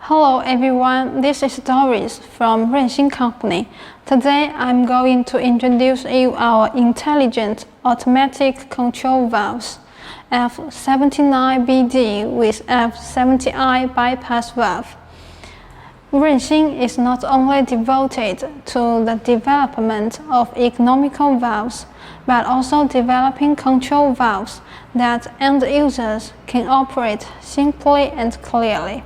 Hello everyone, this is Doris from Renxin Company. Today I'm going to introduce you our intelligent automatic control valves, F79BD with F70I bypass valve. Renxin is not only devoted to the development of economical valves, but also developing control valves that end users can operate simply and clearly.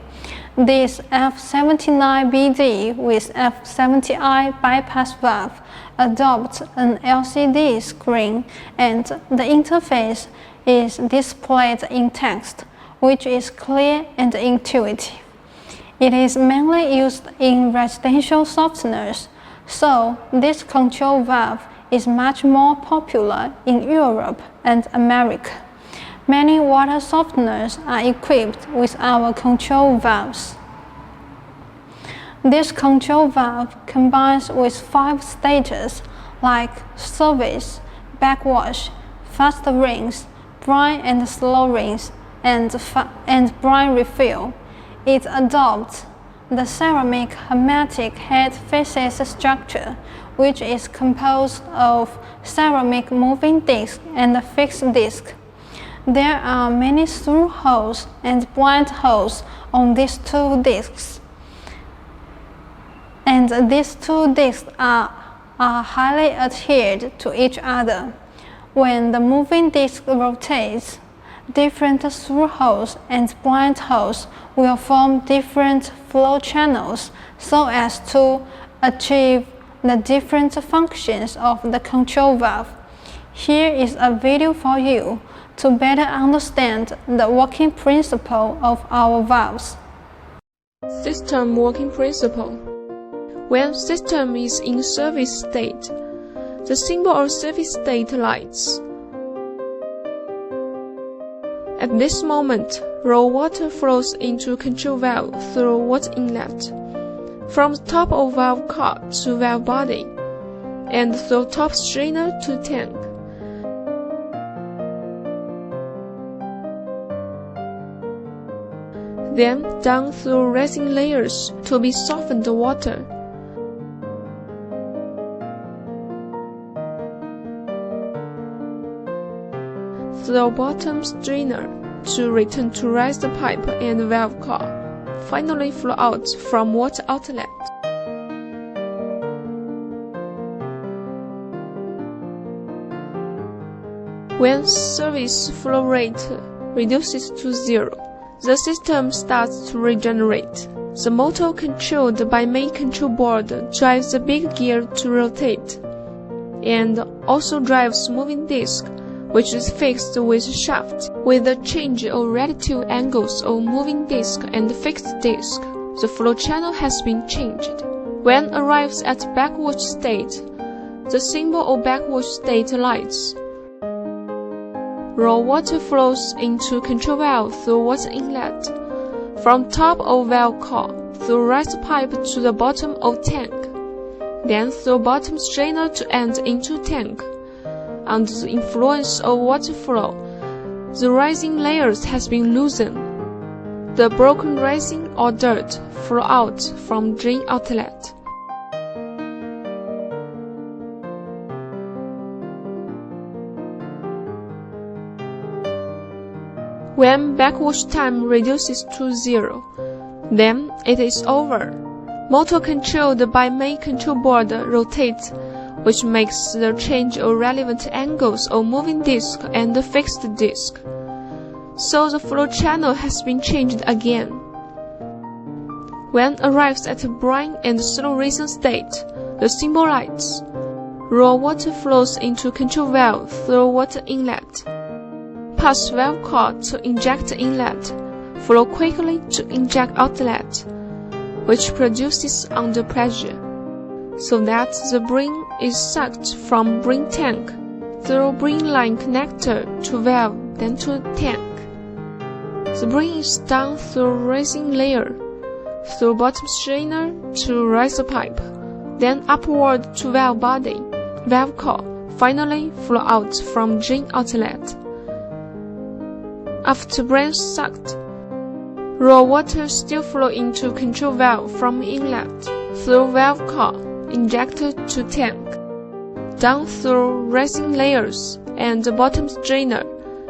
This F79BD with F70I bypass valve adopts an LCD screen, and the interface is displayed in text, which is clear and intuitive. It is mainly used in residential softeners, so this control valve is much more popular in Europe and America. Many water softeners are equipped with our control valves. This control valve combines with 5 stages like service, backwash, fast rinse, brine and slow rinse, and brine refill. It adopts the ceramic hermetic head faces structure, which is composed of ceramic moving disc and a fixed disc. There are many through holes and blind holes on these 2 discs, and these 2 discs are highly adhered to each other. When the moving disc rotates, different through holes and blind holes will form different flow channels so as to achieve the different functions of the control valve. Here is a video for you to better understand the working principle of our valves. System working principle. When system is in service state, the symbol of service state lights. At this moment, raw water flows into control valve through water inlet, from the top of valve car to valve body, and through top strainer to tank. Then down through resin layers to be softened water. Through bottom strainer to return to raise the pipe and valve car, finally flow out from water outlet. When service flow rate reduces to 0, the system starts to regenerate. The motor controlled by main control board drives the big gear to rotate, and also drives moving disc, which is fixed with shaft. With the change of relative angles of moving disc and fixed disc, the flow channel has been changed. When arrives at backwash state, the symbol of backwash state lights. Raw water flows into control valve through water inlet, from top of valve core through riser pipe to the bottom of tank, then through bottom strainer to end into tank. Under the influence of water flow, the resin layers has been loosened. The broken resin or dirt flow out from drain outlet. When backwash time reduces to 0, then it is over. Motor controlled by main control board rotates, which makes the change of relevant angles of moving disc and the fixed disc. So the flow channel has been changed again. When arrives at brine and slow resin state, the symbol lights. Raw water flows into control valve through water inlet, pass valve core to inject inlet, flow quickly to inject outlet, which produces under pressure, so that the brine is sucked from brine tank through brine line connector to valve, then to tank. The brine is down through resin layer, through bottom strainer to riser pipe, then upward to valve body, valve core, finally flow out from drain outlet. After brine sucked, Raw water still flow into control valve from inlet, through valve core, injector to tank, down through resin layers and the bottom strainer,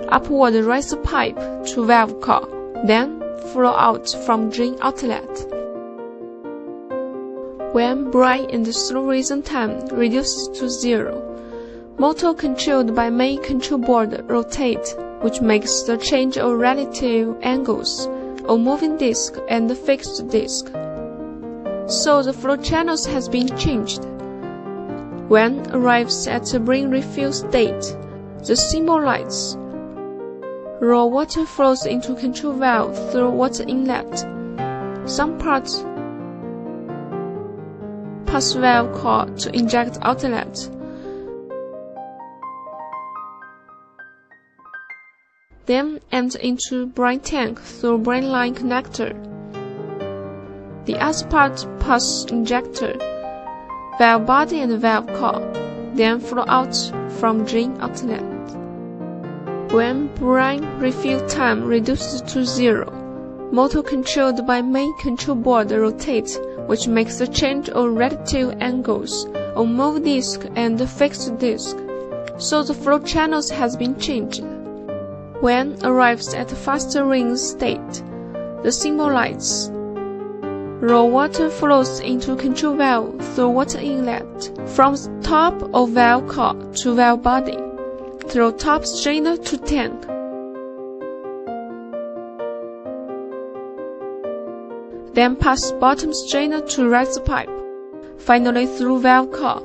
upward riser pipe to valve core, then flow out from drain outlet. When brine and slow risen time reduces to 0, motor controlled by main control board rotate, which makes the change of relative angles on moving disc and fixed disc. So the flow channels has been changed. When arrives at the brine refill state, the symbol lights. Raw water flows into control valve through water inlet. Some parts pass valve core to inject outlet. Then enter into brine tank through brine line connector. The other part pass injector, valve body and valve core, then flow out from drain outlet. When brine refill time reduces to 0, motor controlled by main control board rotates, which makes the change of relative angles on move disc and fixed disc. So the flow channels has been changed. When arrives at faster ring state, the symbol lights. Raw water flows into control valve through water inlet, from top of valve core to valve body, through top strainer to tank. Then pass bottom strainer to riser pipe, finally through valve core.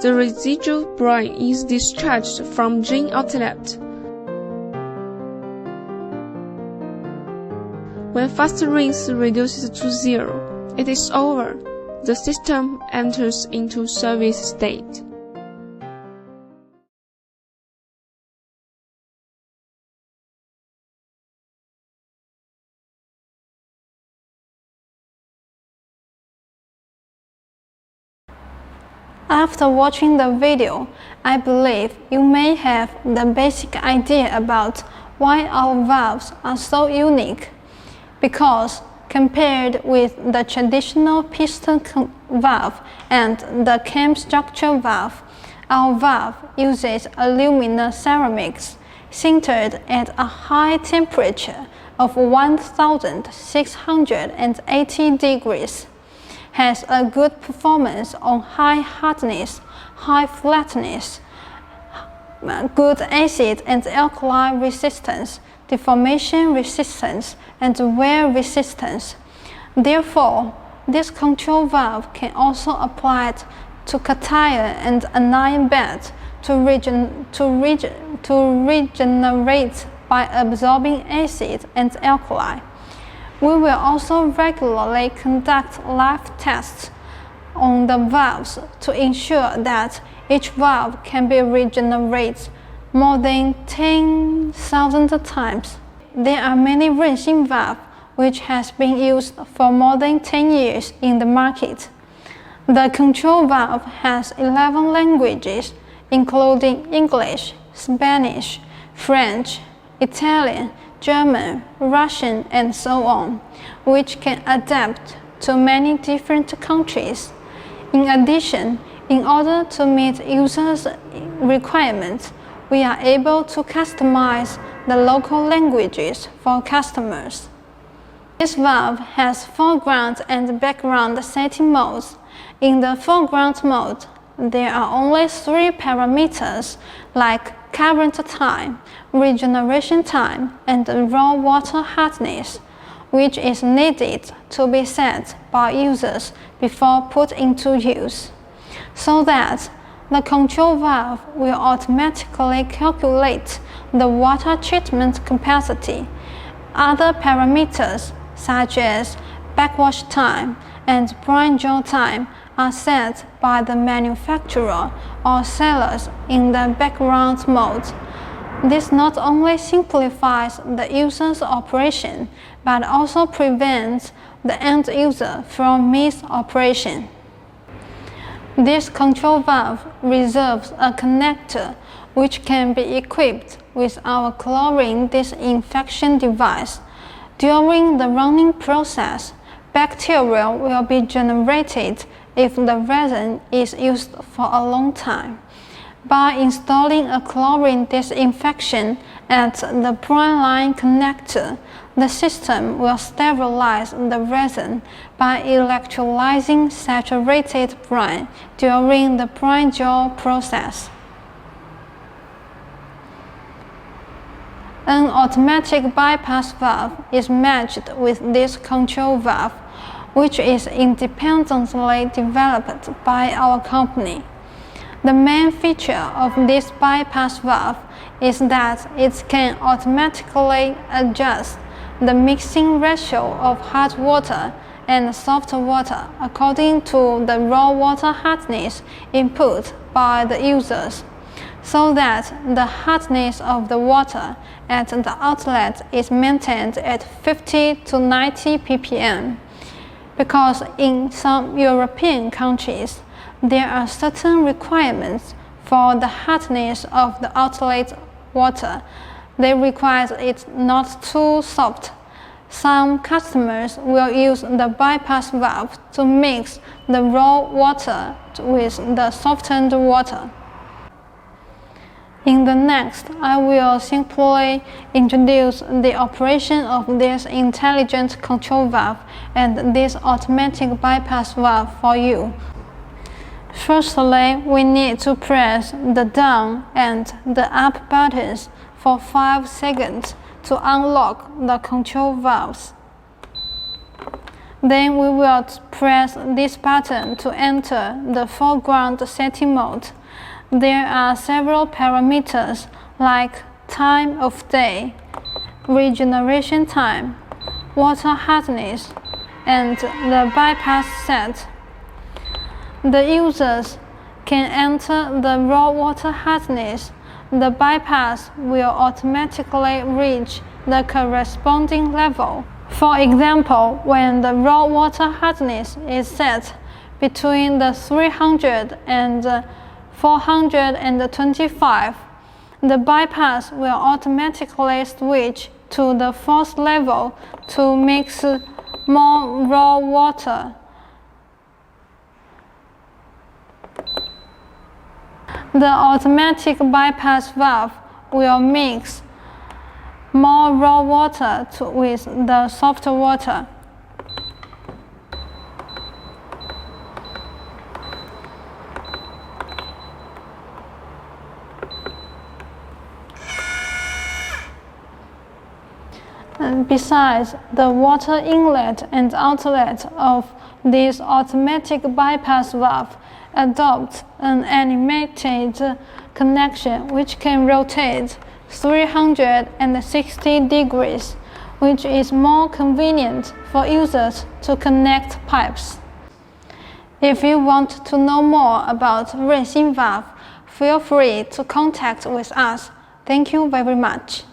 The residual brine is discharged from drain outlet. When fast rinse reduces to 0, it is over. The system enters into service state. After watching the video, I believe you may have the basic idea about why our valves are so unique. Because compared with the traditional piston valve and the cam structure valve, our valve uses aluminum ceramics sintered at a high temperature of 1680 degrees. Has a good performance on high hardness, high flatness, good acid and alkali resistance, deformation resistance, and wear resistance. Therefore, this control valve can also apply to cation and anion beds to regenerate by absorbing acid and alkali. We will also regularly conduct live tests on the valves to ensure that each valve can be regenerated more than 10,000 times. There are many rinsing valves which has been used for more than 10 years in the market. The control valve has 11 languages, including English, Spanish, French, Italian, German, Russian, and so on, which can adapt to many different countries. In addition, in order to meet users' requirements, we are able to customize the local languages for customers. This valve has foreground and background setting modes. In the foreground mode, there are only 3 parameters like current time, regeneration time, and raw water hardness, which is needed to be set by users before put into use, so that the control valve will automatically calculate the water treatment capacity. Other parameters, such as backwash time and brine draw time, are set by the manufacturer or sellers in the background mode. This not only simplifies the user's operation, but also prevents the end user from misoperation. This control valve reserves a connector which can be equipped with our chlorine disinfection device. During the running process, bacteria will be generated if the resin is used for a long time. By installing a chlorine disinfection at the brine line connector, the system will sterilize the resin by electrolyzing saturated brine during the brine jaw process. An automatic bypass valve is matched with this control valve, which is independently developed by our company. The main feature of this bypass valve is that it can automatically adjust the mixing ratio of hard water and soft water according to the raw water hardness input by the users, so that the hardness of the water at the outlet is maintained at 50 to 90 ppm. Because in some European countries, there are certain requirements for the hardness of the outlet water. They require it not too soft. Some customers will use the bypass valve to mix the raw water with the softened water. In the next, I will simply introduce the operation of this intelligent control valve and this automatic bypass valve for you. Firstly, we need to press the down and the up buttons for 5 seconds to unlock the control valves. Then we will press this button to enter the foreground setting mode. There are several parameters like time of day, regeneration time, water hardness, and the bypass set. The users can enter the raw water hardness. The bypass will automatically reach the corresponding level. For example, when the raw water hardness is set between the 300 and 425, the bypass will automatically switch to the fourth level to mix more raw water. The automatic bypass valve will mix more raw water with the soft water. And besides, the water inlet and outlet of this automatic bypass valve adopts an animated connection which can rotate 360 degrees, which is more convenient for users to connect pipes. If you want to know more about Renxin valve, feel free to contact with us. Thank you very much.